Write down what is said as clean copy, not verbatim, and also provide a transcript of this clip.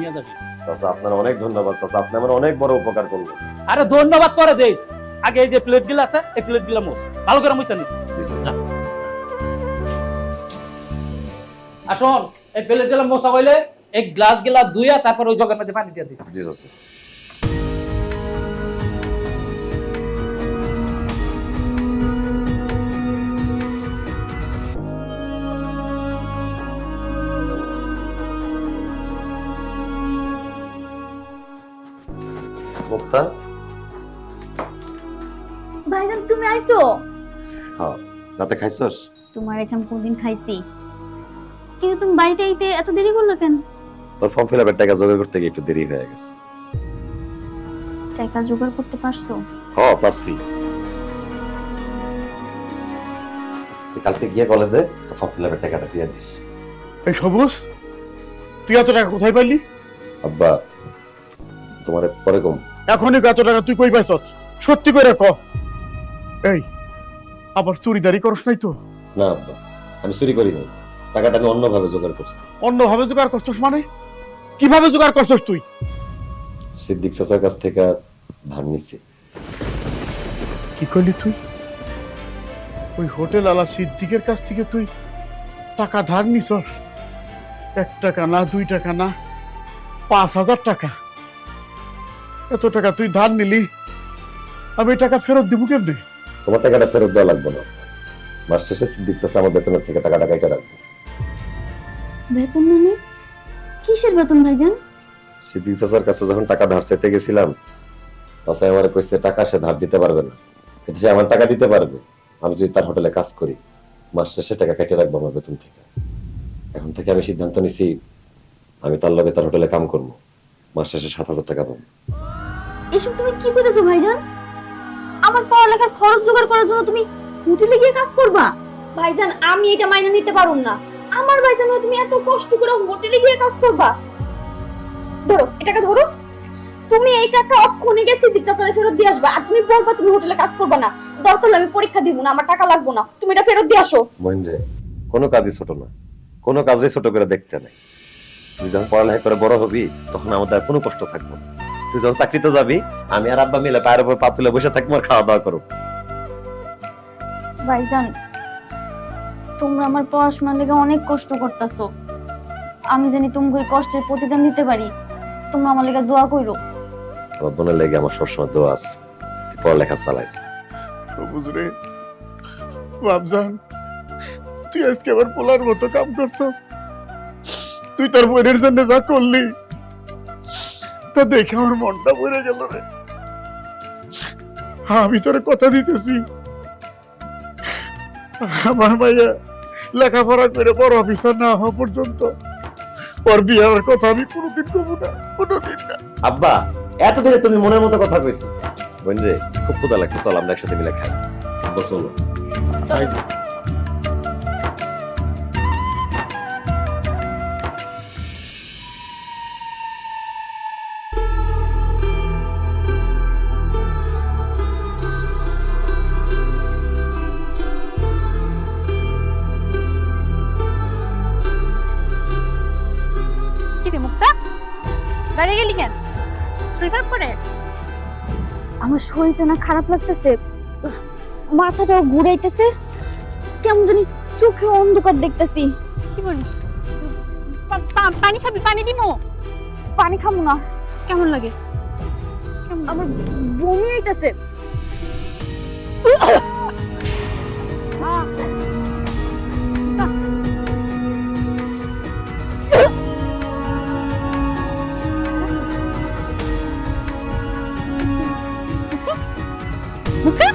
নিয়ে যাবি। চাচা আপনার অনেক ধন্যবাদ চাচা, আপনি আমার অনেক বড় উপকার করলেন। আরে ধন্যবাদ করে দেইস, আগে এই যে প্লেট গুলো আছে এই প্লেট গুলো মোছ ভালো করে মুছে নি। জি চাচা। আসুন এই প্লেট গুলো মোছা হইলে এক গ্লাস গুলা ধুইয়া তারপর ওই জগের মধ্যে পানি দিয়ে দিস। জি চাচা। মুক্তা, ভাইজান তুমি আইছো? হ্যাঁ রাতে খাইছস? তোমার এখানে কোনদিন খাইছি, কিন্তু তুমি বাড়িতে আইতে এত দেরি করলো কেন? তোর ফর্ম ফিল আপের টাকা জোগাড় করতে গিয়ে একটু দেরি হয়ে গেছে। টাকা জোগাড় করতে পারছো? হ্যাঁ পারছি। তুই কালকে গিয়ে কলেজে তোর ফর্ম ফিল আপের টাকাটা দিয়ে দিস। এই সবুজ, তুই এত টাকা কোথায় পাইলি? আব্বা তোমার পরে কম। এখনই এত টাকা তুই কই পাইছস? সত্যি করে ক। এই আবার চুরিদারি করস নাই তো? না আব্বা, আমি চুরি করি নাই, টাকাটা আমি অন্যভাবে জোগাড় করছি। অন্যভাবে জোগাড় করছস মানে? কিভাবে জোগাড় করছস তুই? সিদ্দিক চাচার কাছ থেকে ধার নিছি। কি করলি তুই? ওই হোটেল আলা সিদ্দিকের কাছ থেকে তুই টাকা ধার নিছস? 1 টাকা না, 2 টাকা না, 5,000 টাকা। এত টাকা তুই ধার নিলি, আমি এই টাকা ফেরত দিব কেমনে? তোমার টাকাটা ফেরত দেওয়া লাগবে না, মাস শেষে সিদ্দিক চাচা আমার বেতনের থেকে টাকাটা কাইটা রাখবে। বেতন মানে? কিসের বেতন ভাইজান? সিদ্দিক চাচার কাছে যখন টাকা ধার চাইতে গেছিলাম, চাচা আমার কইছে টাকা সে ধার দিতে পারবে না, কিন্তু সে আমার টাকা দিতে পারবে আমি যদি তার হোটেলে কাজ করি। মাস শেষে টাকা কেটে রাখবো আমার বেতন থেকে। এখন থেকে আমি সিদ্ধান্ত নিছি আমি তার লগে তার হোটেলে কাম করবো, মাস শেষে 7,000 টাকা পাবো। এসব তুমি কি কইতেছো ভাইজান? আমার পড়ালেখার খরচ জোগাড় করার জন্য তুমি হোটেলে গিয়ে কাজ করবা? ভাইজান আমি এটা মাইনে নিতে পারুম না। আমার ভাইজান হয়ে তুমি এত কষ্ট করে হোটেলে গিয়ে কাজ করবা? ধরো এটাকে ধরো, তুমি এই টাকা অক্ষণে গেছে চাচারে ফেরত দিয়ে আসবা। আর তুমি বলবা তুমি হোটেলে কাজ করবা না, দরকার হলে আমি পরীক্ষা দিব না, আমার টাকা লাগবে না, তুমি এটা ফেরত দিয়ে আসো। মহেন্দ্রে, কোনো কাজই ছোট না, কোনো কাজই ছোট করে দেখতে নাই। তুই যখন পড়ালেখা করে বড় হবি তখন আমাদের আর কোনো কষ্ট থাকবে না। তুই যখন চাকরিতে যাবি আমি আর আব্বা মিলে পায়ের উপর পা তুলে বসে থাকবো আর খাওয়া দাওয়া করবো। ভাইজান তোমরা আমার পড়াশোনার লেগে অনেক কষ্ট করতেছো, আমি জানি তোমাকে এই কষ্টের প্রতিদান দিতে পারি। তোমরা আমার লেগে দোয়া কইরো। আমার বোনের লেগে আমার সবসময় দোয়া আছে, তুই পড়ালেখা চালাইছে। সবুজ রে, বাপজান তুই আজকে আবার পোলার মতো কাম করছস। তুই তার বোনের জন্য যা করলি তা দেখে আমার মনটা ভরে গেল রে। আমি তোর কথা দিতেছি, আমার মাইয়া লেখাপড়া করে বড় অফিসার না হওয়া পর্যন্ত ওর বিয়ার কথা আমি কোনোদিন কবো না, কোনোদিন না। আব্বা এত দিনে তুমি মনের মতো কথা কইছো। বোন রে খুব ক্ষুধা লাগছে, চল আমরা একসাথে মিলে খাই। আব্বা চলো। কি রে মুক্তা, দাঁড়িয়ে গেলি কেন? শরীর খারাপ করে? আমার শরীরটা না খারাপ লাগতেছে, মাথাটাও ঘুরাইতেছে, কেমন জানি চোখে অন্ধকার দেখতেছি। কি বলিস? পানি খাবি? পানি দিমো? পানি খাবো না, কেমন লাগে? আমার বমি আইতাছে। মুক্তা